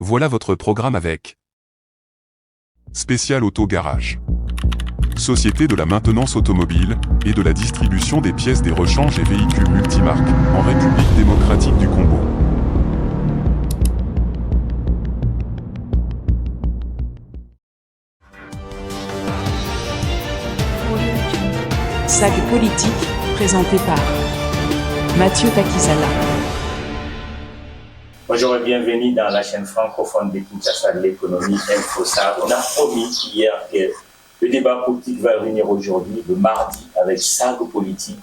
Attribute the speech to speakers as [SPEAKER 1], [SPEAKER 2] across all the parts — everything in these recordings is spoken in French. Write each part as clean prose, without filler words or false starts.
[SPEAKER 1] Voilà votre programme avec Spécial Auto Garage. Société de la maintenance automobile et de la distribution des pièces des rechanges et véhicules multimarques en République démocratique du Congo.
[SPEAKER 2] SAG politique, présenté par Mathieu Takizala.
[SPEAKER 3] Bonjour et bienvenue dans la chaîne francophone de Kinshasa de l'économie InfoSAG. On a promis hier que le débat politique va revenir aujourd'hui, le mardi, avec SAG politique.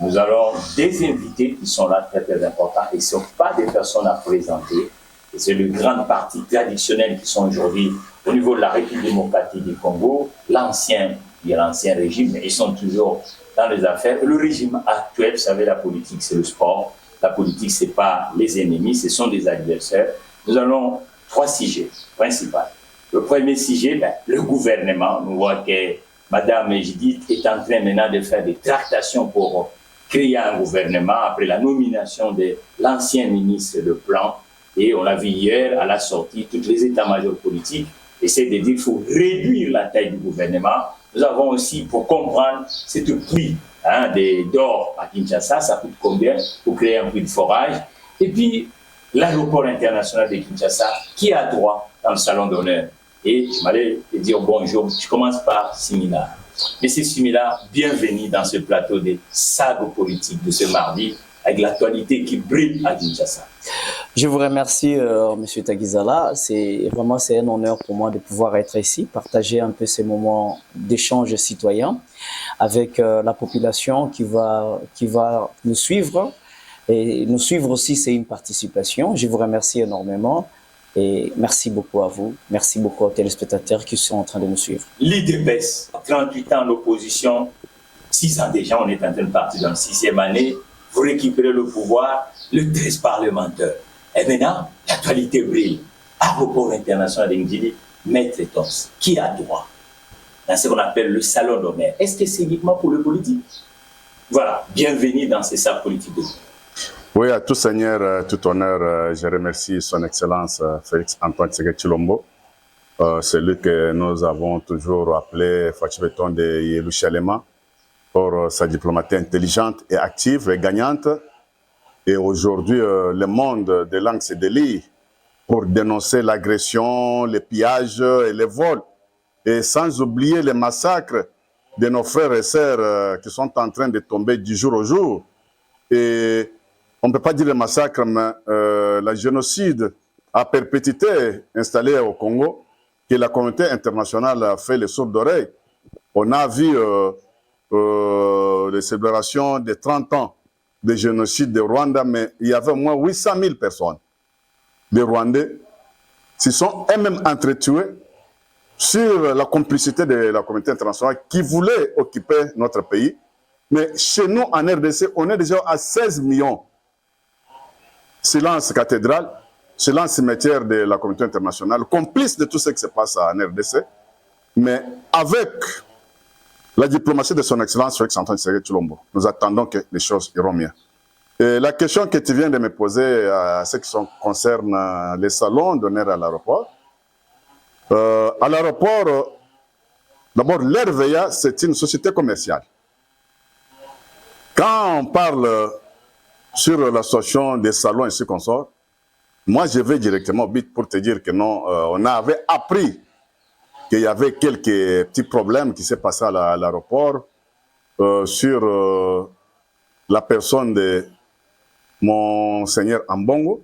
[SPEAKER 3] Nous allons des invités qui sont là très très importants et ce ne sont pas des personnes à présenter. Et c'est le grand parti traditionnel qui sont aujourd'hui au niveau de la République démocratique du Congo, l'ancien régime, mais ils sont toujours dans les affaires. Le régime actuel, vous savez, la politique, c'est le sport. La politique, ce n'est pas les ennemis, ce sont des adversaires. Nous avons 3 sujets principaux. Le premier sujet, le gouvernement. Nous voyons que Mme Judith est en train maintenant de faire des tractations pour créer un gouvernement après la nomination de l'ancien ministre de Plan. Et on l'a vu hier à la sortie, tous les états-majors politiques essaient de dire qu'il faut réduire la taille du gouvernement. Nous avons aussi, pour comprendre cette prix d'or à Kinshasa, ça coûte combien pour créer un prix de forage. Et puis, l'aéroport international de Kinshasa, qui a droit dans le salon d'honneur. Et je m'allais dire bonjour, je commence par Simila. Monsieur Simila, bienvenue dans ce plateau de SAG politique de ce mardi, avec l'actualité qui brille à Kinshasa.
[SPEAKER 4] Je vous remercie, Monsieur Takizala. C'est un honneur pour moi de pouvoir être ici, partager un peu ces moments d'échange citoyen avec la population qui va nous suivre. Et nous suivre aussi, c'est une participation. Je vous remercie énormément et merci beaucoup à vous. Merci beaucoup aux téléspectateurs qui sont en train de nous suivre.
[SPEAKER 3] L'IDPS, 38 ans d'opposition, 6 ans déjà, on est en train de partir dans la 6e année. Vous récupérez le pouvoir, le 13 parlementaire. Et maintenant, l'actualité brille. Aéroport international d'Ingili, Maître Toms, qui a droit dans ce qu'on appelle le salon d'honneur. Est-ce que c'est uniquement pour le politique? Voilà, bienvenue dans ces salles politiques de vous.
[SPEAKER 5] Oui, à tout seigneur, tout honneur, je remercie son Excellence Félix Antoine Tshisekedi Tshilombo, celui que nous avons toujours appelé Fachibeton de Yerushalema, pour sa diplomatie intelligente et active et gagnante. Et aujourd'hui, le monde des langues se délie pour dénoncer l'agression, les pillages et les vols. Et sans oublier les massacres de nos frères et sœurs qui sont en train de tomber du jour au jour. Et on ne peut pas dire le massacre, mais la génocide à perpétuité installée au Congo, que la communauté internationale a fait les sourds d'oreilles. On a vu les célébrations des 30 ans de génocide de Rwanda, mais il y avait au moins 800 000 personnes. Les Rwandais se sont eux-mêmes entretués sur la complicité de la communauté internationale qui voulait occuper notre pays. Mais chez nous, en RDC, on est déjà à 16 millions. Silence cathédrale, silence cimetière de la communauté internationale, complice de tout ce qui se passe en RDC. Mais avec la diplomatie de son Excellence Félix Antoine Tshisekedi Tshilombo, nous attendons que les choses iront mieux. Et la question que tu viens de me poser à ce qui concerne les salons d'honneur à l'aéroport. À l'aéroport, d'abord, l'RVA, c'est une société commerciale. Quand on parle sur la situation des salons et ce qu'on sort, moi je vais directement au but pour te dire que non, on avait appris qu'il y avait quelques petits problèmes qui s'est passé à l'aéroport sur la personne de Monseigneur Ambongo.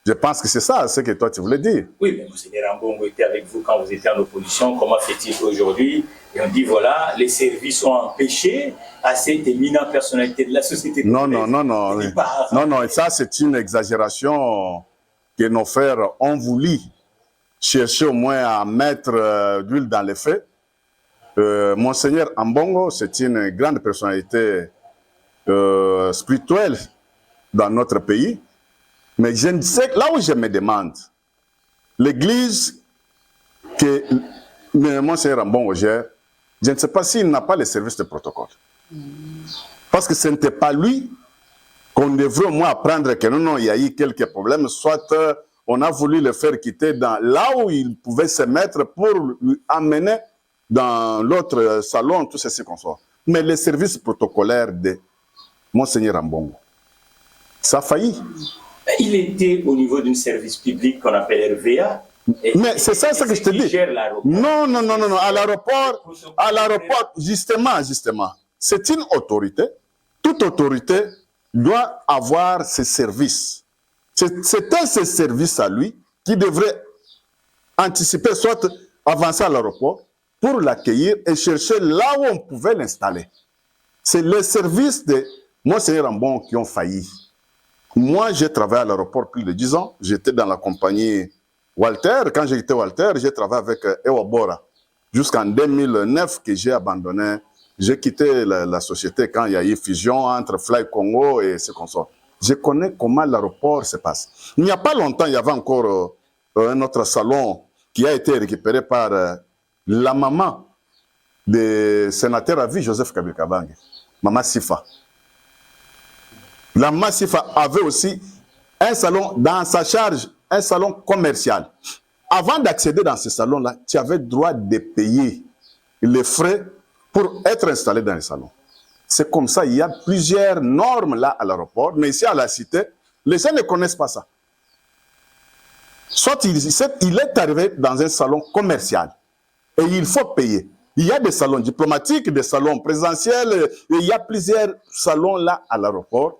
[SPEAKER 5] Je pense que c'est ça ce que toi tu voulais dire.
[SPEAKER 3] Oui, mais Monseigneur Ambongo était avec vous quand vous étiez en opposition. Comment fait-il aujourd'hui? Et on dit voilà, les services ont empêché à cette éminente personnalité de la société.
[SPEAKER 5] Non, ça c'est une exagération que nos frères ont voulu chercher au moins à mettre d'huile dans les faits. Monseigneur Ambongo, c'est une grande personnalité spirituelle dans notre pays. Mais je ne sais, là où je me demande, l'église que Monseigneur Ambongo gère, je ne sais pas s'il n'a pas les services de protocole. Parce que ce n'était pas lui qu'on devrait au moins apprendre que non, il y a eu quelques problèmes, soit on a voulu le faire quitter là où il pouvait se mettre pour lui amener dans l'autre salon, tout ceci qu'on soit. Mais les services protocolaires de Monseigneur Ambongo, ça a failli.
[SPEAKER 3] Il était au niveau d'un service public qu'on appelle RVA.
[SPEAKER 5] Mais c'est ça que je te dis. Non, à l'aéroport, justement, c'est une autorité. Toute autorité doit avoir ses services. C'était ces services à lui qui devraient anticiper, soit avancer à l'aéroport pour l'accueillir et chercher là où on pouvait l'installer. C'est les services de Monseigneur Ambongo qui ont failli. Moi, j'ai travaillé à l'aéroport plus de 10 ans. J'étais dans la compagnie Walter. Quand j'étais Walter, j'ai travaillé avec Ewa Bora. Jusqu'en 2009 que j'ai abandonné. J'ai quitté la société quand il y a eu fusion entre Fly Congo et ce qu'on sort. Je connais comment l'aéroport se passe. Il n'y a pas longtemps, il y avait encore un autre salon qui a été récupéré par la maman du sénateur à vie, Joseph Kabila-Kabange, Maman Sifa. La Massifa avait aussi un salon dans sa charge, un salon commercial. Avant d'accéder dans ce salon-là, tu avais droit de payer les frais pour être installé dans le salon. C'est comme ça, il y a plusieurs normes là à l'aéroport, mais ici à la cité, les gens ne connaissent pas ça. Soit il est arrivé dans un salon commercial et il faut payer. Il y a des salons diplomatiques, des salons présentiels, et il y a plusieurs salons là à l'aéroport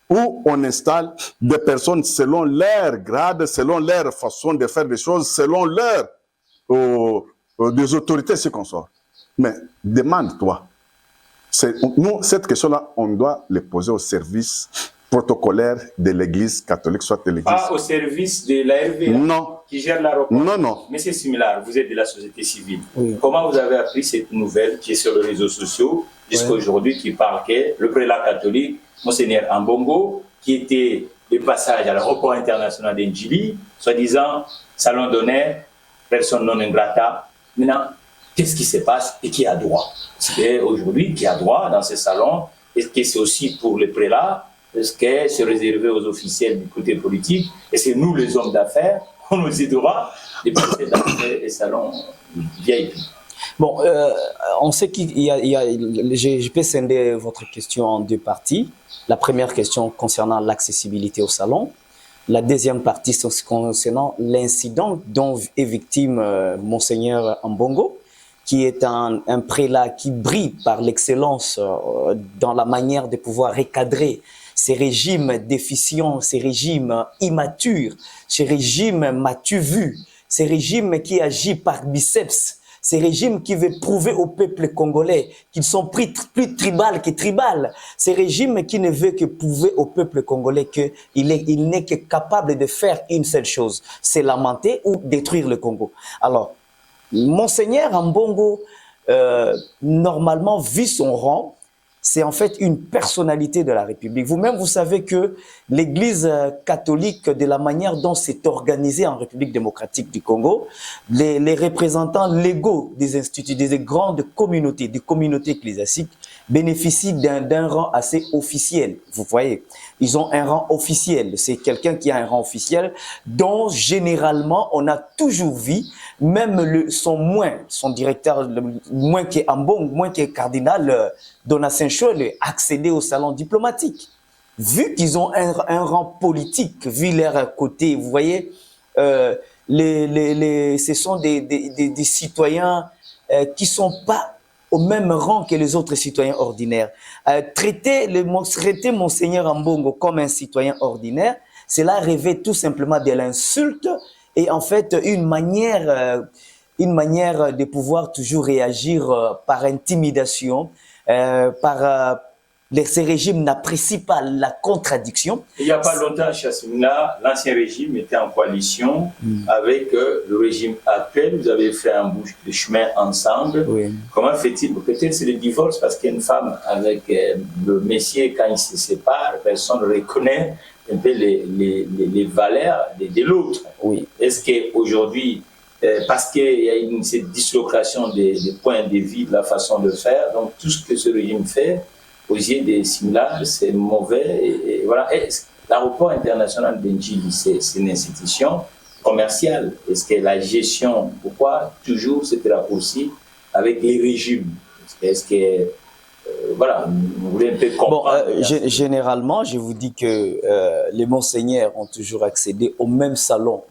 [SPEAKER 5] où on installe des personnes selon leur grade, selon leur façon de faire des choses, selon leur des autorités, ce qu'on sort. Mais demande-toi, nous, cette question-là, on doit les poser au service protocolaire de l'Église catholique, soit de l'Église.
[SPEAKER 3] Pas au service de la RVA
[SPEAKER 5] non.
[SPEAKER 3] Qui gère l'aéroport.
[SPEAKER 5] Non.
[SPEAKER 3] Mais c'est similaire, vous êtes de la société civile.
[SPEAKER 4] Oui.
[SPEAKER 3] Comment vous avez appris cette nouvelle qui est sur les réseaux sociaux jusqu'à aujourd'hui, qui parle que le prélat catholique, Monseigneur Ambongo, qui était de passage à l'aéroport international d'Ndjili, soi-disant salon d'honneur, personne non ingrata. Maintenant, qu'est-ce qui se passe et qui a droit? C'est aujourd'hui qui a droit dans ce salon. Est-ce que c'est aussi pour les prélats? Est-ce que c'est réservé aux officiels du côté politique? Et c'est nous, les hommes d'affaires, on nous aidera de passer dans les salons VIP.
[SPEAKER 4] Bon, on sait qu'il y a, je peux scinder votre question en deux parties. La première question concernant l'accessibilité au salon. La deuxième partie concernant l'incident dont est victime Monseigneur Ambongo, qui est un prélat qui brille par l'excellence dans la manière de pouvoir recadrer ces régimes déficients, ces régimes immatures, ces régimes m'as-tu vu, ces régimes qui agissent par biceps, ces régimes qui veulent prouver au peuple congolais qu'ils sont plus tribal que tribal, ces régimes qui ne veulent que prouver au peuple congolais qu'il n'est que capable de faire une seule chose, c'est lamenter ou détruire le Congo. Alors, Monseigneur Ambongo, normalement, vu son rang, c'est en fait une personnalité de la République. Vous-même, vous savez que l'Église catholique, de la manière dont c'est organisé en République démocratique du Congo, les représentants légaux des instituts, des grandes communautés, des communautés ecclésiastiques, bénéficient d'un rang assez officiel. Vous voyez, ils ont un rang officiel. C'est quelqu'un qui a un rang officiel dont généralement on a toujours vu, même son directeur, moins qui est Ambongo, moins qui est cardinal Dona Saint-Chol, accéder au salon diplomatique. Vu qu'ils ont un rang politique, vu leur côté, vous voyez, ce sont des citoyens qui sont pas au même rang que les autres citoyens ordinaires. Traiter Monseigneur Ambongo comme un citoyen ordinaire, cela revêt tout simplement de l'insulte et en fait une manière de pouvoir toujours réagir par intimidation, ces régimes n'apprécient pas la contradiction.
[SPEAKER 3] Il n'y a pas longtemps, Chassimina, l'ancien régime était en coalition avec le régime actuel. Vous avez fait un bout de chemin ensemble. Oui. Comment fait-il? Peut-être c'est le divorce parce qu'une femme avec le messier, quand il se sépare, personne ne reconnaît un peu les valeurs de l'autre. Oui. Est-ce qu'aujourd'hui, parce qu'il y a cette dislocation des points de vue, de la façon de faire, donc tout ce que ce régime fait, aux yeux des similaires, c'est mauvais. Et voilà. L'aéroport international d'Ndjili, c'est une institution commerciale. Est-ce que la gestion, pourquoi toujours c'était raccourci avec les régimes? Est-ce que, voilà, vous voulez un peu comprendre?
[SPEAKER 4] Généralement, je vous dis que les monseigneurs ont toujours accédé au même salon,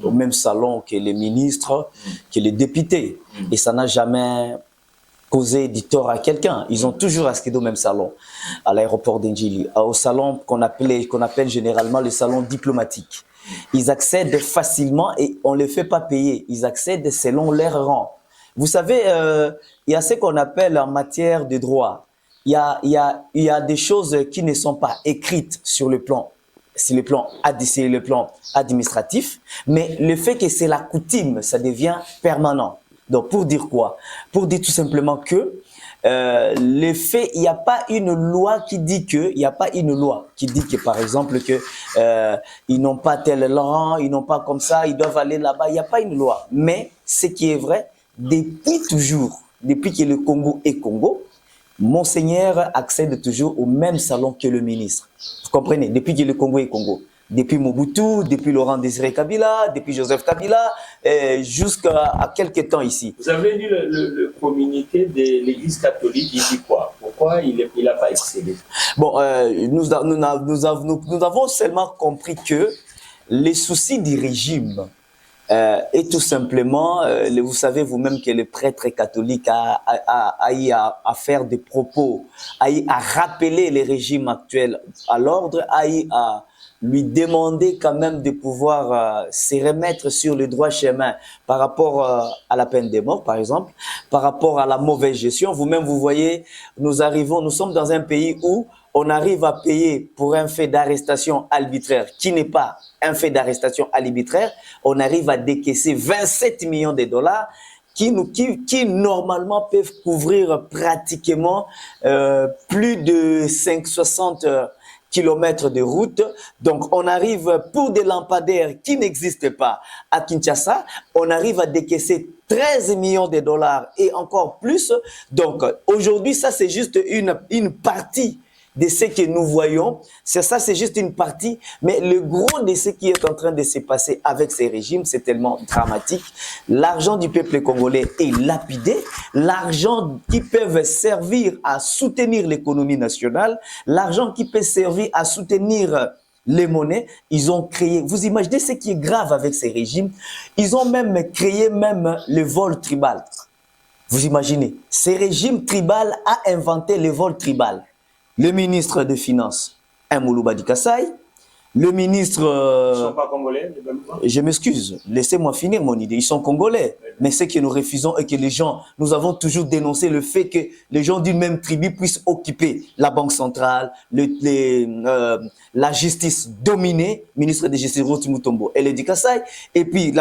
[SPEAKER 4] au même salon que les ministres, que les députés. Et ça n'a jamais causé du tort à quelqu'un. Ils ont toujours accédé au même salon, à l'aéroport d'Ndjili, au salon qu'on appelle généralement le salon diplomatique. Ils accèdent facilement et on ne les fait pas payer. Ils accèdent selon leur rang. Vous savez, il y a ce qu'on appelle en matière de droit. Il y a des choses qui ne sont pas écrites sur le plan administratif, mais le fait que c'est la coutume, ça devient permanent. Donc, pour dire quoi? Pour dire tout simplement que le fait, il n'y a pas une loi qui dit que, par exemple, que ils n'ont pas tel rang, ils n'ont pas comme ça, ils doivent aller là-bas. Il n'y a pas une loi. Mais ce qui est vrai, depuis toujours, depuis que le Congo est Congo, Monseigneur accède toujours au même salon que le ministre. Vous comprenez? Depuis que le Congo est Congo. Depuis Mobutu, depuis Laurent Désiré Kabila, depuis Joseph Kabila, jusqu'à quelques temps ici.
[SPEAKER 3] Vous avez lu le communiqué de l'Église catholique, il dit quoi? Pourquoi il n'a pas excédé?
[SPEAKER 4] Bon, nous avons seulement compris que les soucis du régime et tout simplement, vous savez vous-même que le prêtre catholique a eu à faire des propos, a eu à rappeler les régimes actuels à l'ordre, a eu à lui demander quand même de pouvoir se remettre sur le droit chemin par rapport à la peine de mort, par exemple, par rapport à la mauvaise gestion. Vous-même, vous voyez, nous sommes dans un pays où on arrive à payer pour un fait d'arrestation arbitraire qui n'est pas un fait d'arrestation arbitraire, on arrive à décaisser 27 millions de dollars qui normalement peuvent couvrir pratiquement plus de 60 kilomètres de route. Donc, on arrive pour des lampadaires qui n'existent pas à Kinshasa, on arrive à décaisser 13 millions de dollars et encore plus. Donc, aujourd'hui, ça, c'est juste une partie de ce que nous voyons. C'est juste une partie, mais le gros de ce qui est en train de se passer avec ces régimes, c'est tellement dramatique. L'argent du peuple congolais est lapidé, l'argent qui peut servir à soutenir l'économie nationale, l'argent qui peut servir à soutenir les monnaies, ils ont créé, vous imaginez ce qui est grave avec ces régimes, ils ont même créé le vol tribal. Vous imaginez, ces régimes tribal a inventé le vol tribal. Le ministre des Finances, Moulouba Dikassai, le ministre...
[SPEAKER 3] Ils ne sont pas congolais, les Balouba?
[SPEAKER 4] Je m'excuse, laissez-moi finir mon idée. Ils sont congolais, mais ce que nous refusons est que les gens, nous avons toujours dénoncé le fait que les gens d'une même tribu puissent occuper la Banque centrale, la justice dominée, ministre de Justice Roti Mutombo et le Dikassai. Et puis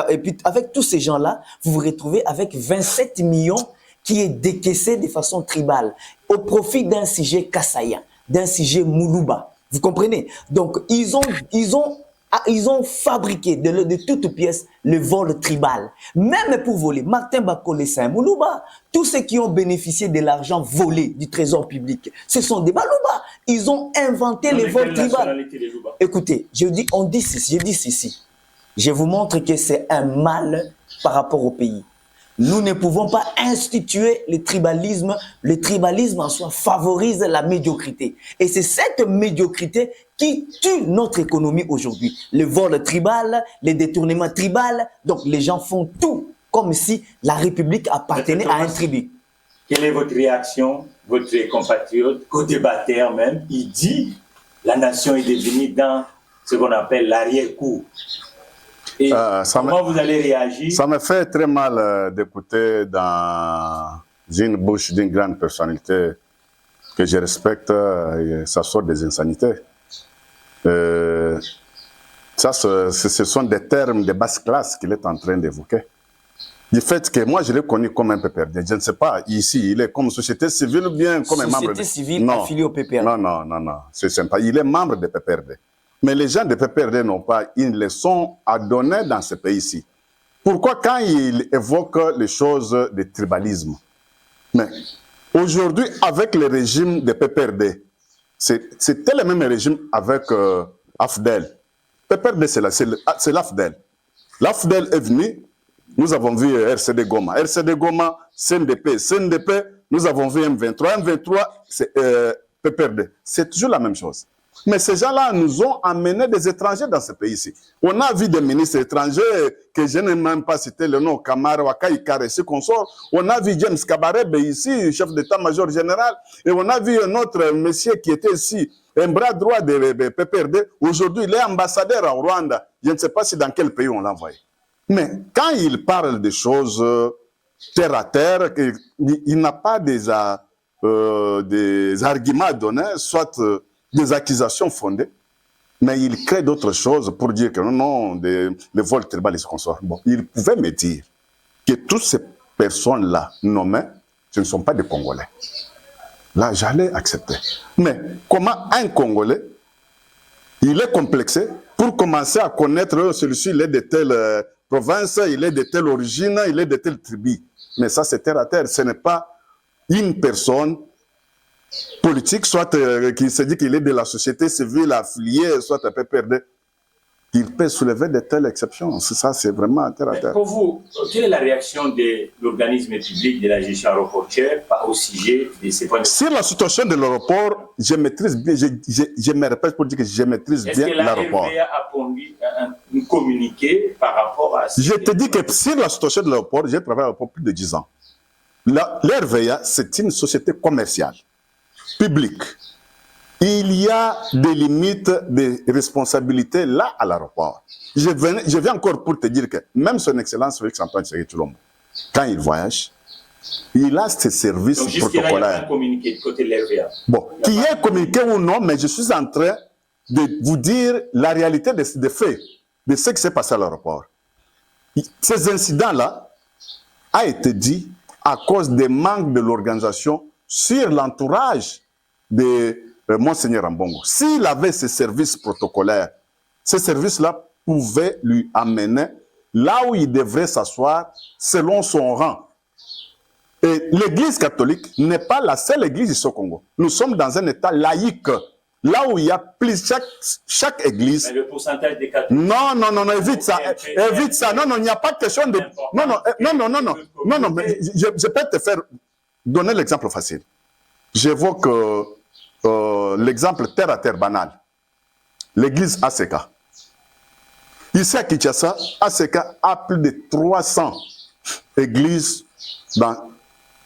[SPEAKER 4] avec tous ces gens-là, vous vous retrouvez avec 27 millions qui est décaissé de façon tribale, au profit d'un sujet kassaïen, d'un sujet Moulouba. Vous comprenez? Donc, ils ont fabriqué de toutes pièces le vol tribal. Même pour voler, Martin Bakole, c'est un Moulouba. Tous ceux qui ont bénéficié de l'argent volé du trésor public, ce sont des Balouba. Ils ont inventé le vol tribal. Écoutez, je dis ceci. Je vous montre que c'est un mal par rapport au pays. Nous ne pouvons pas instituer le tribalisme. Le tribalisme en soi favorise la médiocrité. Et c'est cette médiocrité qui tue notre économie aujourd'hui. Le vol tribal, les détournements tribal. Donc les gens font tout comme si la République appartenait à un tribu.
[SPEAKER 3] Quelle est votre réaction, votre compatriote, co-débatteur même? Il dit la nation est devenue dans ce qu'on appelle l'arrière-cour. Et comment vous allez réagir? Ça
[SPEAKER 5] me fait très mal d'écouter dans une bouche d'une grande personnalité que je respecte, ça sort des insanités. Ce sont des termes de basse classe qu'il est en train d'évoquer. Du fait que moi, je l'ai connu comme un PPRD. Je ne sais pas, ici, il est comme société civile ou bien comme un membre...
[SPEAKER 4] Société civile affiliée au PPRD.
[SPEAKER 5] Non, c'est sympa. Il est membre de PPRD. Mais les gens de PPRD n'ont pas une leçon à donner dans ce pays-ci. Pourquoi quand ils évoquent les choses de tribalisme? Mais aujourd'hui, avec le régime de PPRD, c'était le même régime avec AFDEL. PPRD, c'est l'AFDEL. L'AFDEL est venu, nous avons vu RCD Goma. RCD Goma, CNDP. CNDP, nous avons vu M23. M23, c'est PPRD. C'est toujours la même chose. Mais ces gens-là nous ont amené des étrangers dans ce pays-ci. On a vu des ministres étrangers que je n'ai même pas cité le nom, Kamara, Wakai, Karesi, consort. On a vu James Kabarebe ici, chef d'état-major général. Et on a vu un autre monsieur qui était ici, un bras droit de PPRD. Aujourd'hui, il est ambassadeur en Rwanda. Je ne sais pas si dans quel pays on l'a envoyé. Mais quand il parle des choses terre à terre, il n'a pas des arguments à donner, soit des accusations fondées, mais il crée d'autres choses pour dire que non, les vols tribaux et ce consort. Bon, il pouvait me dire que toutes ces personnes-là nommées, ce ne sont pas des Congolais. Là, j'allais accepter. Mais comment un Congolais, il est complexé pour commencer à connaître celui-ci, il est de telle province, il est de telle origine, il est de telle tribu. Mais ça, c'est terre à terre. Ce n'est pas une personne politique, soit qui se dit qu'il est de la société civile affiliée, soit un peu perdu. Il peut soulever de telles exceptions. Ça, c'est vraiment terre à terre.
[SPEAKER 3] Pour vous, quelle est la réaction de l'organisme public de la gestion aéroportuaire au sujet de ces points de vue?
[SPEAKER 5] Sur la situation de l'aéroport, je maîtrise bien, je me répète pour dire que je maîtrise bien l'aéroport.
[SPEAKER 3] Est-ce que la RVA a pondu un communiqué par rapport à...
[SPEAKER 5] Je te dis que sur la situation de l'aéroport, j'ai travaillé à l'aéroport plus de 10 ans. L'RVA, c'est une société commerciale, publique. Il y a des limites de responsabilité là à l'aéroport. Je viens encore pour te dire que même son Excellence Félix Antoine Tshisekedi Tshilombo, quand il voyage, il a ses services protocolaires.
[SPEAKER 3] Donc, il y a un communiqué côté de l'RVA.
[SPEAKER 5] Bon, qu'il y ait communiqué ou non, mais je suis en train de vous dire la réalité des faits, de ce qui s'est passé à l'aéroport. Ces incidents-là ont été dit à cause des manques de l'organisation sur l'entourage de Monseigneur Ambongo. S'il avait ces services protocolaires, ces services-là pouvaient lui amener là où il devrait s'asseoir selon son rang. Et l'Église catholique n'est pas la seule Église ici au Congo. Nous sommes dans un État laïque, là où il y a plus chaque Église.
[SPEAKER 3] Mais le pourcentage des catholiques...
[SPEAKER 5] Non, évite ça, évite ça. Non, il n'y a pas de question de... Non, mais je peux te faire donner l'exemple facile. J'évoque l'exemple terre à terre banal. L'église ACK. Ici à Kinshasa, ACK a plus de 300 églises dans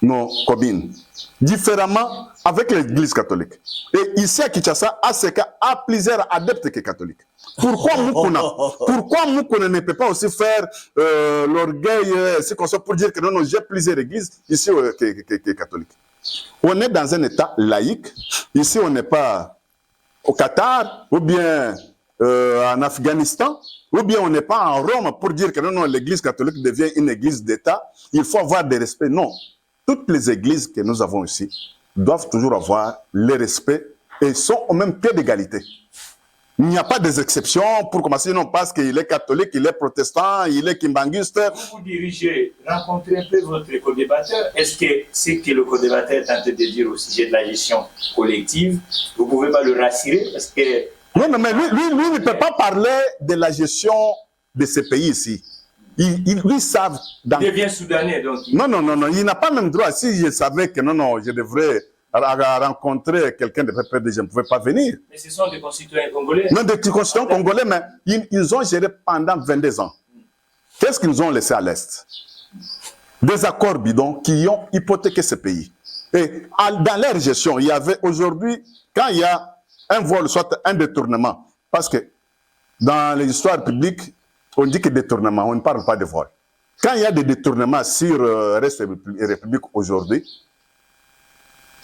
[SPEAKER 5] nos communes. Différemment avec l'église catholique. Et ici à Kinshasa, ACK a plusieurs adeptes que catholiques. Pourquoi Moukouna ne peut pas aussi faire l'orgueil pour dire que non, j'ai plusieurs églises ici que catholiques? On est dans un État laïque. Ici, on n'est pas au Qatar, ou bien en Afghanistan, ou bien on n'est pas en Rome pour dire que non, l'église catholique devient une église d'État. Il faut avoir des respects. Non. Toutes les églises que nous avons ici doivent toujours avoir le respect et sont au même pied d'égalité. Il n'y a pas des exceptions pour commencer, non, parce qu'il est catholique, il est protestant, il est kimbanguiste.
[SPEAKER 3] Vous dirigez, rencontrez un peu votre co-débatteur. Est-ce que ce que le co-débatteur est en train de dire au sujet de la gestion collective, vous ne pouvez pas le rassurer parce que...
[SPEAKER 5] Non, mais lui ne peut pas parler de la gestion de ce pays ici. Lui savent...
[SPEAKER 3] Il devient soudanais, donc...
[SPEAKER 5] Non, il n'a pas même droit. Si je savais que non, je devrais... à rencontrer quelqu'un de PPRD, je ne pouvais pas venir.
[SPEAKER 3] Mais ce sont des concitoyens congolais.
[SPEAKER 5] Non, des concitoyens congolais, mais ils ont géré pendant 22 ans. Qu'est-ce qu'ils nous ont laissé à l'Est? Des accords bidons qui ont hypothéqué ce pays. Et dans leur gestion, il y avait aujourd'hui, quand il y a un vol, soit un détournement, parce que dans l'histoire publique, on dit que détournement, on ne parle pas de vol. Quand il y a des détournements sur Reste République aujourd'hui,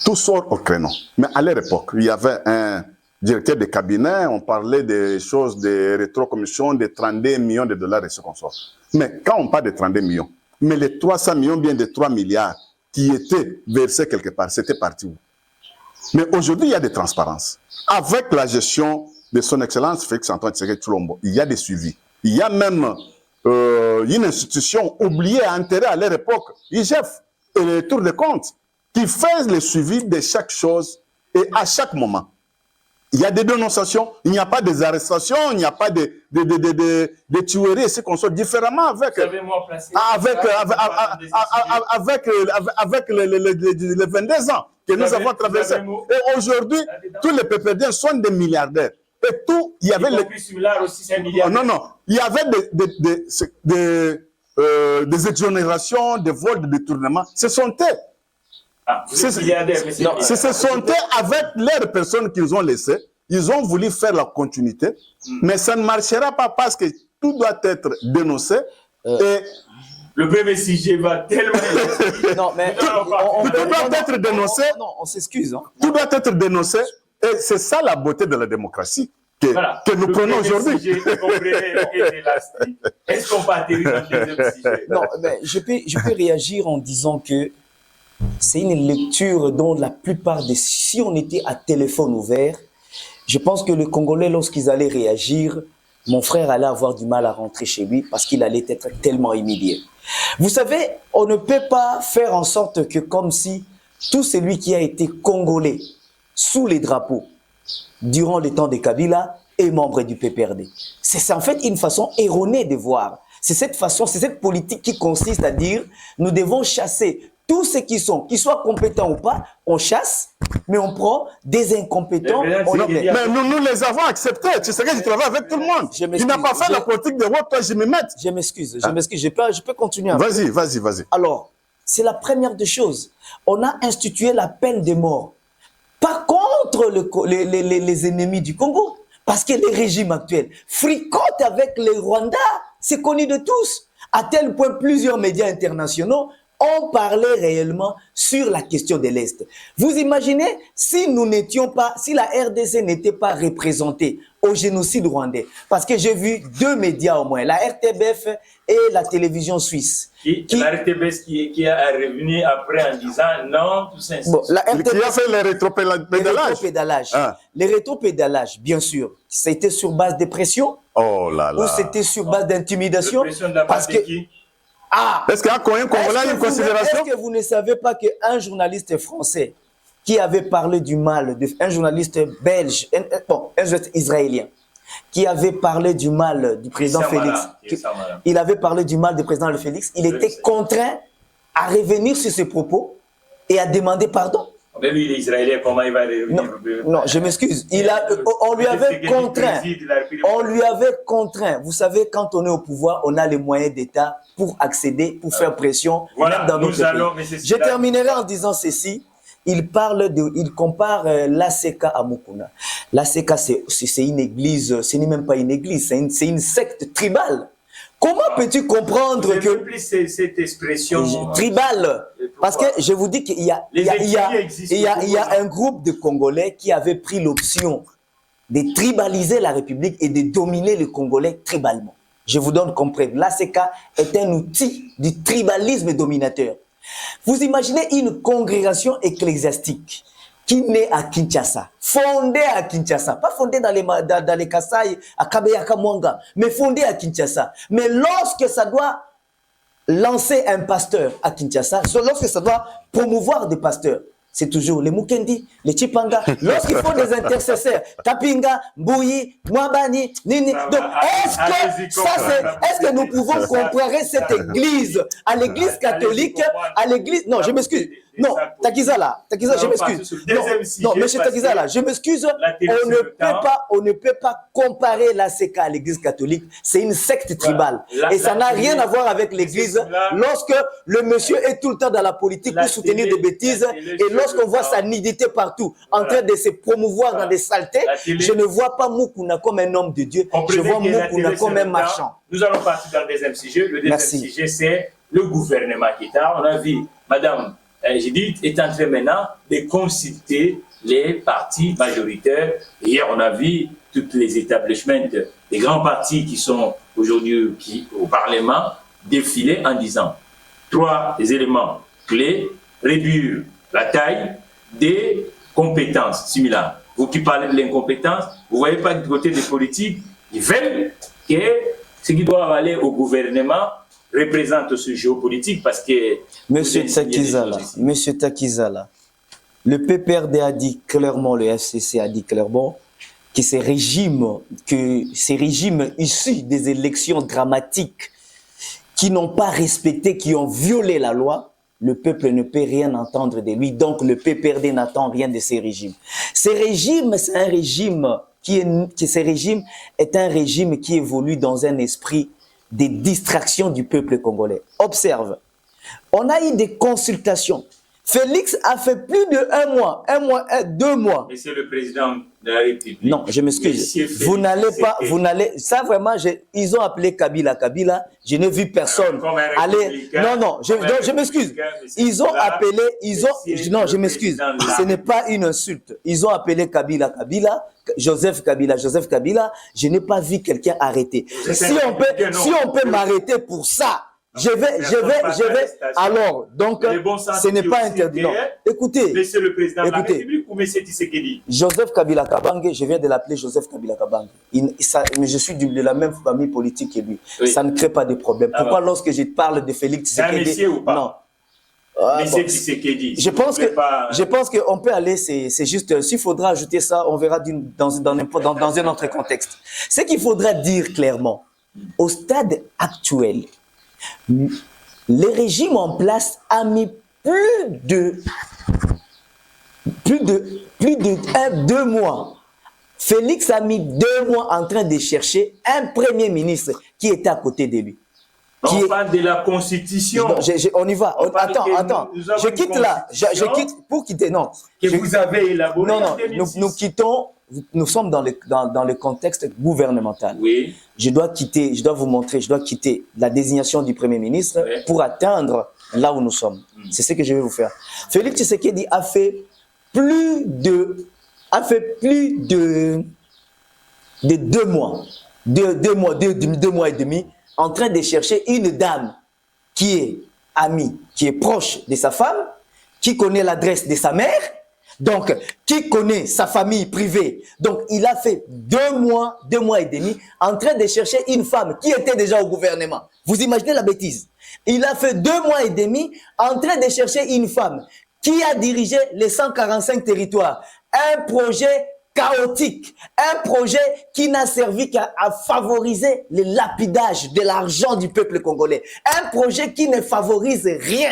[SPEAKER 5] tout sort au créneau. Mais à leur époque, il y avait un directeur de cabinet, on parlait des choses de rétrocommission de 32 millions de dollars et ce qu'on sort. Mais quand on parle de 32 millions, mais les 300 millions, bien de 3 milliards qui étaient versés quelque part, c'était parti où? Mais aujourd'hui, il y a des transparences. Avec la gestion de son Excellence Félix Antoine Tshisekedi Tshilombo, il y a des suivis. Il y a même une institution oubliée à intérêt à leur époque, IGF, et le Tour de compte, qui fait le suivi de chaque chose et à chaque moment. il y a des dénonciations, il n'y a pas des arrestations, il n'y a pas de tueries, et ce qu'on soit différemment avec les 22 ans que nous avons traversés. Et aujourd'hui, tous les PPD sont des milliardaires. Et tout, il y avait il y avait des exonérations, des vols, de détournements. Ce sont eux. Ce sont eux avec les personnes qu'ils ont laissées. Ils ont voulu faire la continuité, mais ça ne marchera pas parce que tout doit être dénoncé. Et
[SPEAKER 3] le premier sujet va tellement...
[SPEAKER 5] Non, mais tout doit être dénoncé.
[SPEAKER 4] Non, on s'excuse. Hein.
[SPEAKER 5] Tout doit être dénoncé. Et c'est ça la beauté de la démocratie que nous prenons aujourd'hui.
[SPEAKER 3] Est-ce qu'on peut atterrir dans le deuxième sujet?
[SPEAKER 4] Non, mais je peux réagir en disant que c'est une lecture dont la plupart des... Si on était à téléphone ouvert, je pense que les Congolais, lorsqu'ils allaient réagir, mon frère allait avoir du mal à rentrer chez lui parce qu'il allait être tellement humilié. Vous savez, on ne peut pas faire en sorte que comme si tout celui qui a été Congolais sous les drapeaux durant le temps de Kabila est membre du PPRD. C'est en fait une façon erronée de voir. C'est cette façon, c'est cette politique qui consiste à dire nous devons chasser tous ceux qui soient compétents ou pas, on chasse, mais on prend des incompétents.
[SPEAKER 5] Mais nous les avons acceptés. Tu sais que je travaille avec tout le monde. Tu n'as pas fait la politique de toi, je me mets.
[SPEAKER 4] Je m'excuse, je peux continuer.
[SPEAKER 5] Vas-y.
[SPEAKER 4] Alors, c'est la première des choses. On a institué la peine de mort. Pas contre les ennemis du Congo, parce que les régimes actuels fricotent avec les Rwandais. C'est connu de tous. À tel point, plusieurs médias internationaux ont parlé réellement sur la question de l'Est. Vous imaginez si nous n'étions pas, si la RDC n'était pas représentée au génocide rwandais, parce que j'ai vu deux médias au moins, la RTBF et la télévision suisse.
[SPEAKER 3] La RTBF qui a revenu après en disant non, tout ça.
[SPEAKER 5] Bon, la RTBF, qui a fait les rétropédalages.
[SPEAKER 4] Les rétropédalages, bien sûr, c'était sur base de pression.
[SPEAKER 5] Oh là là.
[SPEAKER 4] Ou c'était sur base d'intimidation.
[SPEAKER 3] Parce que qui?
[SPEAKER 5] Est-ce qu'il y a une considération?
[SPEAKER 4] Est-ce que vous ne savez pas qu'un journaliste français qui avait parlé du mal, un journaliste belge, un journaliste israélien, qui avait parlé du mal du président Félix, il avait parlé du mal du président Félix, il était contraint à revenir sur ses propos et à demander pardon.
[SPEAKER 3] Mais lui, il est israélien, comment il va revenir?
[SPEAKER 4] Non, je m'excuse. On lui avait contraint. On lui avait contraint. Vous savez, quand on est au pouvoir, on a les moyens d'État pour accéder, pour faire pression,
[SPEAKER 3] voilà,
[SPEAKER 4] même dans notre pays. Je terminerai en disant ceci. Il compare l'ACK à Mukuna. L'ACK, c'est une église, ce n'est même pas une église, c'est une secte tribale. Comment peux-tu comprendre que
[SPEAKER 3] cette expression
[SPEAKER 4] tribale? Parce que je vous dis qu'il y a un groupe de Congolais qui avait pris l'option de tribaliser la République et de dominer les Congolais tribalement. Je vous donne comprendre. L'ACK est un outil du tribalisme dominateur. Vous imaginez une congrégation ecclésiastique qui naît à Kinshasa, fondée à Kinshasa, pas fondée dans les Kasaï, à Kabeyaka Mwanga, mais fondée à Kinshasa. Mais lorsque ça doit lancer un pasteur à Kinshasa, lorsque ça doit promouvoir des pasteurs, c'est toujours les Mukendi, les Chipanga. Lorsqu'il faut des intercesseurs, Tapinga, Mbouyi, Mwabani, Nini. Donc, est-ce que nous pouvons comparer cette église à l'église catholique, à l'église... Non, je m'excuse. Non, Takizala, je m'excuse. Non, monsieur Takizala, je m'excuse. On ne peut pas comparer l'ACK à l'église catholique. C'est une secte tribale. Et ça n'a rien à voir avec l'église. Lorsque le monsieur est tout le temps dans la politique pour soutenir des bêtises et lorsqu'on voit sa nudité partout en train de se promouvoir dans des saletés, je ne vois pas Mukuna comme un homme de Dieu. Je vois Mukuna comme un marchand.
[SPEAKER 3] Nous allons partir dans le deuxième sujet. Le deuxième sujet, c'est le gouvernement qui est là. On a vu, madame Judith est en train maintenant de consulter les partis majoritaires. Hier, on a vu tous les établissements des grands partis qui sont aujourd'hui au Parlement défiler en disant 3 éléments clés: réduire la taille des compétences similaires. Vous qui parlez de l'incompétence, vous ne voyez pas du côté des politiques, ils veulent que ce qui doit aller au gouvernement représente ce géopolitique parce que...
[SPEAKER 4] Monsieur Takizala, le PPRD a dit clairement, le FCC a dit clairement que ces régimes issus des élections dramatiques qui n'ont pas respecté, qui ont violé la loi, le peuple ne peut rien entendre de lui. Donc, le PPRD n'attend rien de ces régimes. Ces régimes, c'est un régime est un régime qui évolue dans un esprit de distraction du peuple congolais. Observe, on a eu des consultations. Félix a fait plus de 2 mois.
[SPEAKER 3] Monsieur le Président de la République.
[SPEAKER 4] Non, je m'excuse. Vous n'allez pas, ça vraiment, ils ont appelé Kabila. Je n'ai vu personne aller. Non, je m'excuse. Ils ont appelé, non, je m'excuse. Ce n'est pas une insulte. Ils ont appelé Kabila, Joseph Kabila. Je n'ai pas vu quelqu'un arrêter. Si on peut m'arrêter pour ça, je vais, alors, donc, ce n'est pas interdit. Non. Écoutez,
[SPEAKER 3] Monsieur le Président de la République ou Monsieur Tshisekedi?
[SPEAKER 4] Joseph Kabila Kabange, je viens de l'appeler Joseph Kabila Kabange. Mais je suis de la même famille politique que lui. Oui. Ça ne crée pas de problème. Pourquoi lorsque je parle de Félix Tshisekedi?
[SPEAKER 3] C'est un monsieur ou pas?
[SPEAKER 4] Non.
[SPEAKER 3] Monsieur Tshisekedi.
[SPEAKER 4] Je pense qu'on peut aller, c'est juste, s'il faudra ajouter ça, on verra dans un autre contexte. Ce qu'il faudra dire clairement, au stade actuel, les régimes en place a mis plus de 2 mois. Félix a mis 2 mois en train de chercher un premier ministre qui était à côté de lui.
[SPEAKER 3] On parle de la Constitution.
[SPEAKER 4] Non, on y va. Attends. Je quitte là. Je quitte pour quitter. Non.
[SPEAKER 3] Vous avez élaboré.
[SPEAKER 4] Non. Nous quittons. Nous sommes dans le contexte gouvernemental. Oui. Je dois quitter la désignation du Premier ministre pour atteindre là où nous sommes. C'est ce que je vais vous faire. Félix Tshisekedi a fait plus de 2 mois, 2 mois et demi, en train de chercher une dame qui est amie, qui est proche de sa femme, qui connaît l'adresse de sa mère, donc qui connaît sa famille privée. Donc il a fait 2 mois et demi en train de chercher une femme qui était déjà au gouvernement. Vous imaginez la bêtise? Il a fait 2 mois et demi en train de chercher une femme qui a dirigé les 145 territoires. Un projet chaotique, un projet qui n'a servi qu'à favoriser le lapidage de l'argent du peuple congolais. Un projet qui ne favorise rien.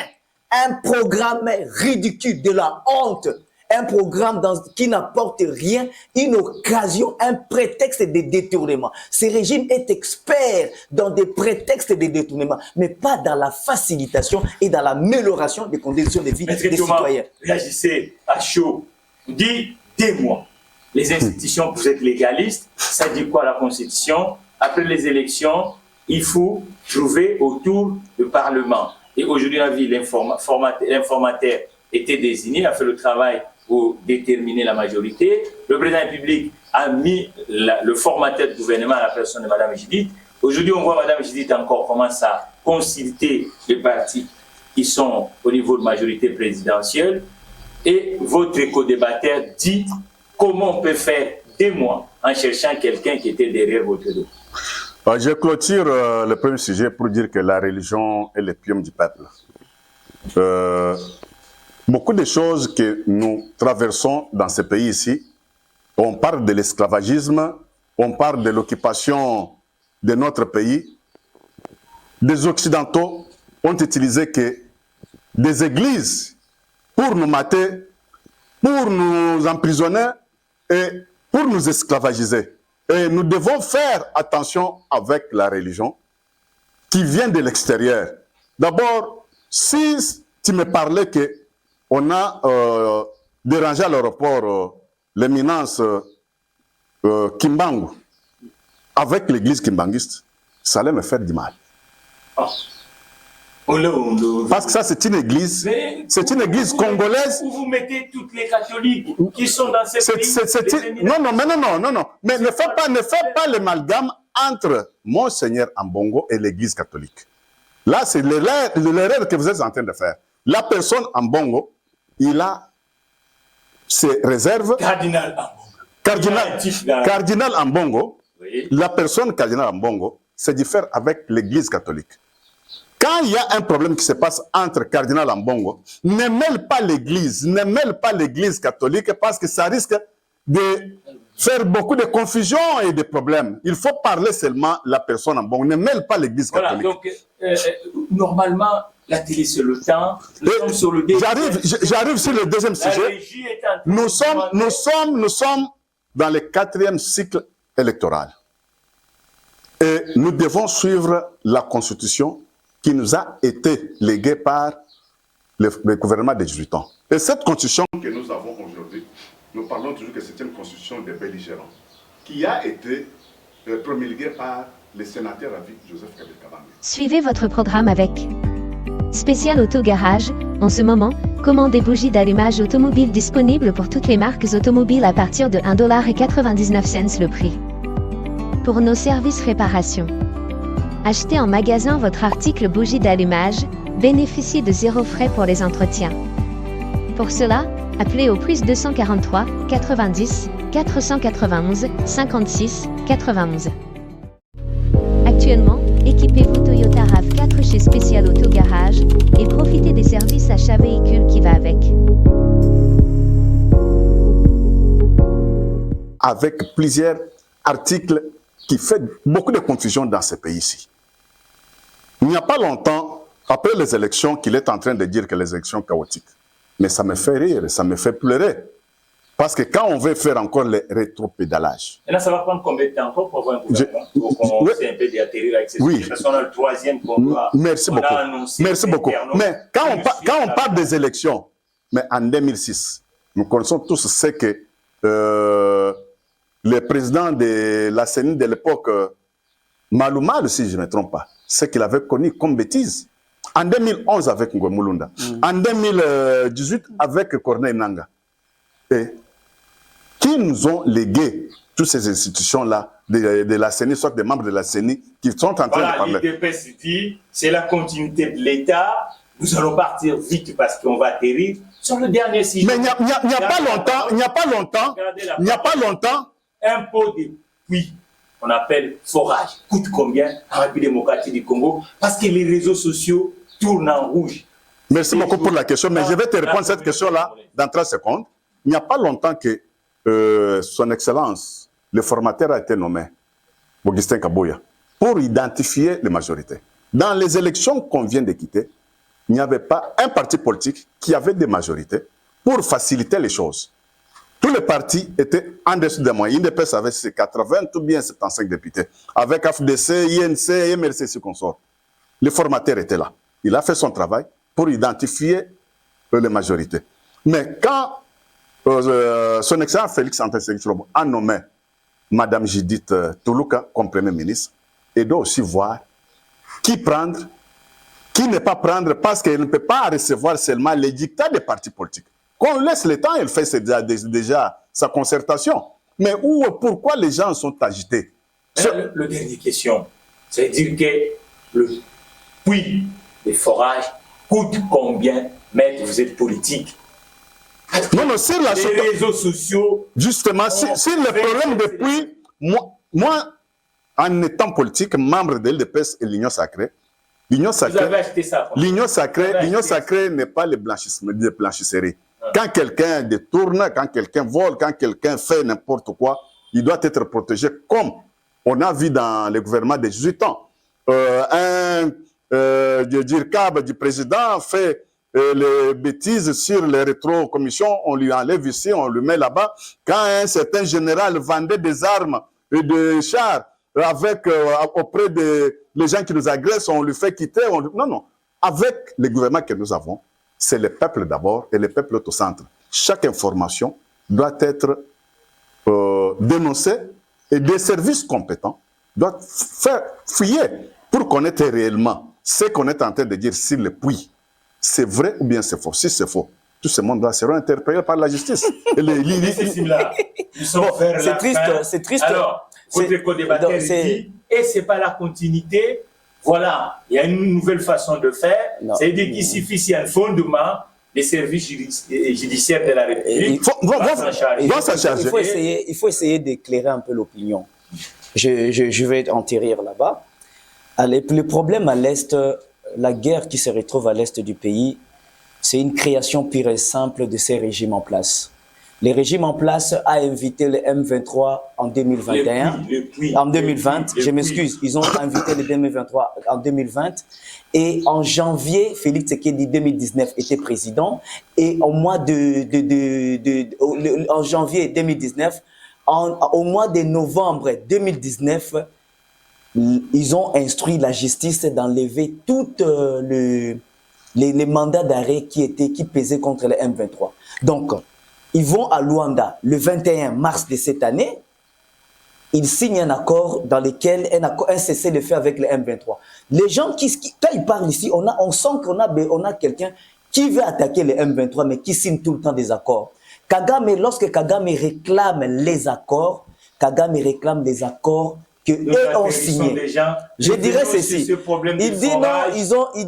[SPEAKER 4] Un programme ridicule, de la honte. Un programme qui n'apporte rien, une occasion, un prétexte de détournement. Ce régime est expert dans des prétextes de détournement, mais pas dans la facilitation et dans l'amélioration des conditions de vie des citoyens.
[SPEAKER 3] Réagissez à chaud. Dit 2 mois. Les institutions, vous êtes légaliste, ça dit quoi la Constitution? Après les élections, il faut trouver autour du Parlement. Et aujourd'hui, on a vu l'informateur était désigné, a fait le travail pour déterminer la majorité. Le président de la République a mis le formateur du gouvernement à la personne de Mme Judith. Aujourd'hui, on voit Mme Judith encore commence à consulter les partis qui sont au niveau de majorité présidentielle. Et votre co-débatteur dit comment on peut faire 2 mois en cherchant quelqu'un qui était derrière votre dos.
[SPEAKER 5] Je clôture le premier sujet pour dire que la religion est l'opium du peuple. Beaucoup de choses que nous traversons dans ce pays ici, on parle de l'esclavagisme, on parle de l'occupation de notre pays. Des Occidentaux ont utilisé que des églises pour nous mater, pour nous emprisonner et pour nous esclavagiser. Et nous devons faire attention avec la religion qui vient de l'extérieur. D'abord, si tu me parlais qu'on a dérangé à l'aéroport l'éminence Kimbangu avec l'église kimbanguiste, ça allait me faire du mal.
[SPEAKER 3] Oh.
[SPEAKER 5] Parce que ça, c'est une église congolaise.
[SPEAKER 3] Où vous mettez toutes les catholiques qui sont dans cette pays.
[SPEAKER 5] Non. Mais ne fais pas l'amalgame entre Monseigneur Ambongo et l'église catholique. Là, c'est l'erreur que vous êtes en train de faire. La personne Ambongo, il a ses réserves.
[SPEAKER 3] Cardinal Ambongo.
[SPEAKER 5] Cardinal Ambongo,
[SPEAKER 3] oui.
[SPEAKER 5] La personne Cardinal Ambongo se diffère avec l'église catholique. Quand il y a un problème qui se passe entre Cardinal Ambongo, ne mêle pas l'église catholique parce que ça risque de faire beaucoup de confusion et de problèmes. Il faut parler seulement la personne en bon. On ne mêle pas l'Église catholique.
[SPEAKER 3] Voilà, donc normalement, la télé c'est le temps.
[SPEAKER 5] J'arrive sur le deuxième sujet. Nous sommes dans le 4e cycle électoral. Et nous devons suivre la Constitution qui nous a été léguée par le gouvernement de 18 ans. Et cette Constitution que nous avons aujourd'hui, nous parlons toujours que c'est une Constitution des belligérants qui a été promulguée par le sénateur à vie Joseph Kabila.
[SPEAKER 6] Suivez votre programme avec Spécial Auto Garage. En ce moment, commandez bougies d'allumage automobile disponibles pour toutes les marques automobiles à partir de 1,99$ le prix. Pour nos services réparation, achetez en magasin votre article bougie d'allumage, bénéficiez de 0 frais pour les entretiens. Pour cela, appelez au plus 243 90 491 56 91. Actuellement, équipez-vous Toyota RAV4 chez Spécial Auto Garage et profitez des services achat véhicule qui va avec.
[SPEAKER 5] Avec plusieurs articles qui fait beaucoup de confusion dans ce pays-ci. Il n'y a pas longtemps, après les élections, qu'il est en train de dire que les élections chaotiques. Mais ça me fait rire, ça me fait pleurer. Parce que quand on veut faire encore les rétropédalages...
[SPEAKER 3] Et là, ça va prendre combien de temps encore pour avoir un gouvernement pour commencer un peu d'atterrir avec ces sujets? Parce qu'on a le 3e qu'on doit...
[SPEAKER 5] Merci beaucoup. Merci beaucoup. Mais quand on parle des élections, mais en 2006, nous connaissons tous ce que le président de la CENI de l'époque, Malouma, si je ne me trompe pas, ce qu'il avait connu comme bêtise. En 2011 avec Ngouemulunda, en 2018 avec Corneille Nanga. Et qui nous ont légué toutes ces institutions-là, de la CENI, soit des membres de la CENI, qui sont en train de parler.
[SPEAKER 3] L'IDPS dit, c'est la continuité de l'État, nous allons partir vite parce qu'on va atterrir sur le dernier sujet.
[SPEAKER 5] Mais il n'y a pas longtemps,
[SPEAKER 3] impôt des puits, on appelle forage, coûte combien en République démocratique du Congo? Parce que les réseaux sociaux tournent en rouge.
[SPEAKER 5] Merci beaucoup pour la question, mais je vais te répondre à cette question-là dans 30 secondes. Il n'y a pas longtemps que son Excellence, le formateur, a été nommé, Augustin Kaboya, pour identifier les majorités. Dans les élections qu'on vient de quitter, il n'y avait pas un parti politique qui avait des majorités pour faciliter les choses. Tous les partis étaient en dessous des moyens. INDPS avait ses 80 ou bien 75 députés. Avec AFDC, INC et MRC, ce qu'on sort. Le formateur était là. Il a fait son travail pour identifier les majorités. Mais quand son excellence Félix Antoine Tshisekedi a nommé Mme Judith Tuluka comme Premier ministre, il doit aussi voir qui prendre, qui ne pas prendre, parce qu'elle ne peut pas recevoir seulement les dictats des partis politiques. Qu'on laisse le temps, elle fait déjà sa concertation. Mais pourquoi les gens sont agités?
[SPEAKER 3] Le dernière question, c'est dire que le puits des forages coûte combien? Mais vous êtes politique.
[SPEAKER 5] Non, sur
[SPEAKER 3] les réseaux sociaux.
[SPEAKER 5] Justement, sur le problème de puits, moi, en étant politique, membre de l'LDPS et l'Union Sacrée, l'Union Sacrée n'est pas le blanchisserie. Quand quelqu'un détourne, quand quelqu'un vole, quand quelqu'un fait n'importe quoi, il doit être protégé comme on a vu dans le gouvernement de 18 ans. Dirkab du président fait les bêtises sur les rétro-commissions, on lui enlève ici, on le met là-bas. Quand un certain général vendait des armes et des chars auprès des gens qui nous agressent, on lui fait quitter. Non. Avec les gouvernements que nous avons, c'est le peuple d'abord et le peuple au centre. Chaque information doit être dénoncée et des services compétents doivent faire fouiller pour connaître réellement ce qu'on est en train de dire sur le puits. C'est vrai ou bien c'est faux? Si c'est faux, tout ce monde-là seront interpellés par la justice.
[SPEAKER 3] C'est
[SPEAKER 4] triste, c'est triste.
[SPEAKER 3] Alors, votre co-débatteur dit, et c'est pas la continuité. Voilà, il y a une nouvelle façon de faire. C'est-à-dire qu'il suffit, s'il y a un fondement, les services judiciaires de la République
[SPEAKER 5] vont s'en charger.
[SPEAKER 4] Il faut essayer d'éclairer un peu l'opinion. Je vais enterrir là-bas. Le problème à l'Est, la guerre qui se retrouve à l'Est du pays, c'est une création pure et simple de ces régimes en place. Le régime en place a invité le M23 en 2021. En 2020, je m'excuse, ils ont invité le 2023 en 2020. Et en janvier, Félix Tshisekedi 2019 était président. Et au mois en janvier 2019, au mois de novembre 2019, ils ont instruit la justice d'enlever tous les mandats d'arrêt qui pesaient contre le M23. Donc, ils vont à Luanda le 21 mars de cette année. Ils signent un accord dans lequel un cessez-le-feu avec le M23. Les gens quand ils parlent ici, on sent qu'on a quelqu'un qui veut attaquer le M23, mais qui signe tout le temps des accords. Lorsque Kagame réclame les accords que eux ont signé. Je dirais ceci. Il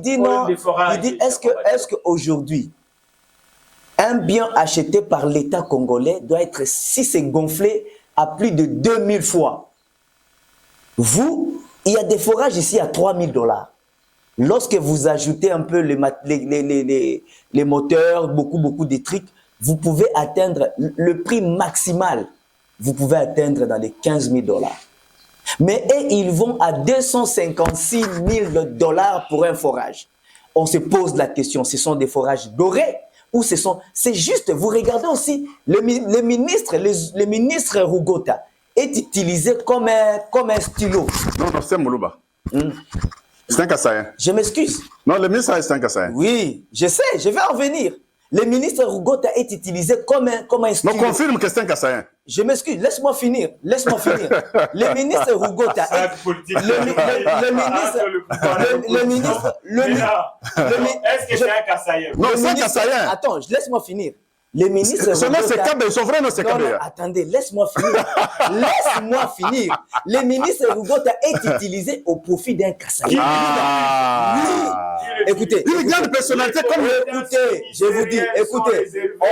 [SPEAKER 4] dit non, est-ce qu'aujourd'hui, un bien acheté par l'État congolais doit être, si c'est gonflé, à plus de 2000 fois. Il y a des forages ici à 3000 $. Lorsque vous ajoutez un peu les moteurs, beaucoup de trucs, vous pouvez atteindre le prix maximal. Vous pouvez atteindre dans les 15 000 $. Mais ils vont à 256 000 $ pour un forage. On se pose la question, ce sont des forages dorés ou c'est juste, vous regardez aussi, le ministre Rugota est utilisé comme un stylo.
[SPEAKER 5] Non, c'est Moulouba. C'est un Kassaïen.
[SPEAKER 4] Je m'excuse.
[SPEAKER 5] Non, le ministre c'est un Kassaïen.
[SPEAKER 4] Oui, je sais, je vais en venir. Le ministre Rugota est utilisé comme un stylo.
[SPEAKER 5] Non, confirme que c'est un Kassaïen.
[SPEAKER 4] Je m'excuse, laisse-moi finir. Le ministre Rugota
[SPEAKER 3] Est-ce que c'est un Kassaïen?
[SPEAKER 5] Non, c'est un Kassaïen.
[SPEAKER 4] Attends, laisse-moi finir. Le ministre
[SPEAKER 5] Rugota... c'est Kabé, son vrai nom c'est Kabé.
[SPEAKER 4] Non, attendez, laisse-moi finir. Laisse-moi finir. Le ministre Rugota est utilisé au profit d'un Kassaïen. Oui. Écoutez.
[SPEAKER 5] Une grande personnalité comme...
[SPEAKER 4] Écoutez, je vous dis, écoutez,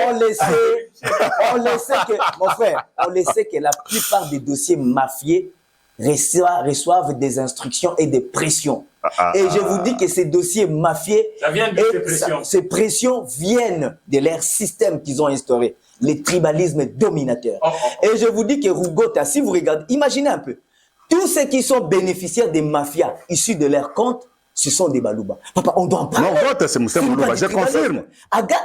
[SPEAKER 4] on le sait que, mon frère, on le sait que la plupart des dossiers mafieux reçoivent des instructions et des pressions. Et je vous dis que ces dossiers mafieux, ces pressions viennent de leur système qu'ils ont instauré, le tribalisme dominateur. Et je vous dis que Rugota, si vous regardez, imaginez un peu, tous ceux qui sont bénéficiaires des mafias issus de leur compte, ce sont des Balouba. Papa, on doit en parler.
[SPEAKER 5] Non, c'est Moussa Balouba, je confirme.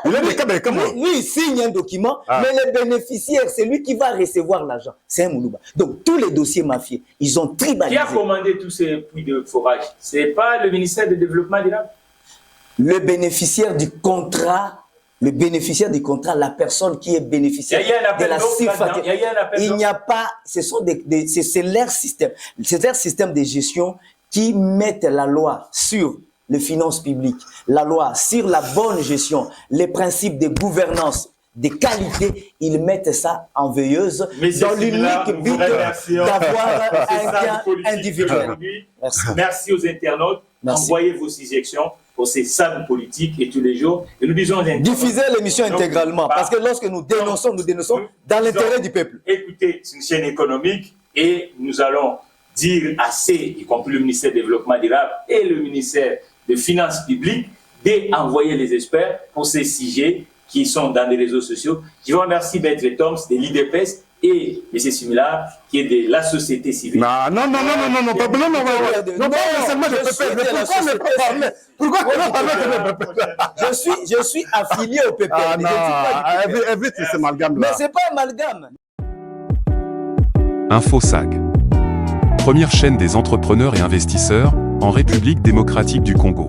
[SPEAKER 4] Lui, il signe un document, mais le bénéficiaire, c'est lui qui va recevoir l'argent. C'est un Moulouba. Donc, tous les dossiers mafieux, ils ont tribalisé.
[SPEAKER 3] Qui a commandé tous ces puits de forage? Ce n'est pas le ministère du Développement durable?
[SPEAKER 4] Le bénéficiaire du contrat, la personne qui est bénéficiaire de la CIFA. Il n'y a pas, c'est leur système. C'est leur système de gestion qui mettent la loi sur les finances publiques, la loi sur la bonne gestion, les principes de gouvernance, de qualité, ils mettent ça en veilleuse dans l'unique but d'avoir un gain individuel.
[SPEAKER 3] Merci aux internautes. Envoyez vos suggestions pour ces salles politiques et tous les jours. Et nous disons
[SPEAKER 4] diffusez l'émission intégralement, parce que lorsque nous dénonçons dans l'intérêt du peuple.
[SPEAKER 3] Écoutez, c'est une chaîne économique et nous allons dire assez, y compris le ministère du Développement durable et le ministère des Finances publiques, d'envoyer les experts pour ces sujets qui sont dans les réseaux sociaux. Je vous remercie, Maître Toms, de l'IDPS et M. Simila, qui est de la société civile.
[SPEAKER 5] Non, pourquoi
[SPEAKER 4] je suis affilié au PPR.
[SPEAKER 5] Ah non, évite ce amalgame là.
[SPEAKER 4] Mais c'est pas amalgame.
[SPEAKER 1] InfoSag. Première chaîne des entrepreneurs et investisseurs en République démocratique du Congo.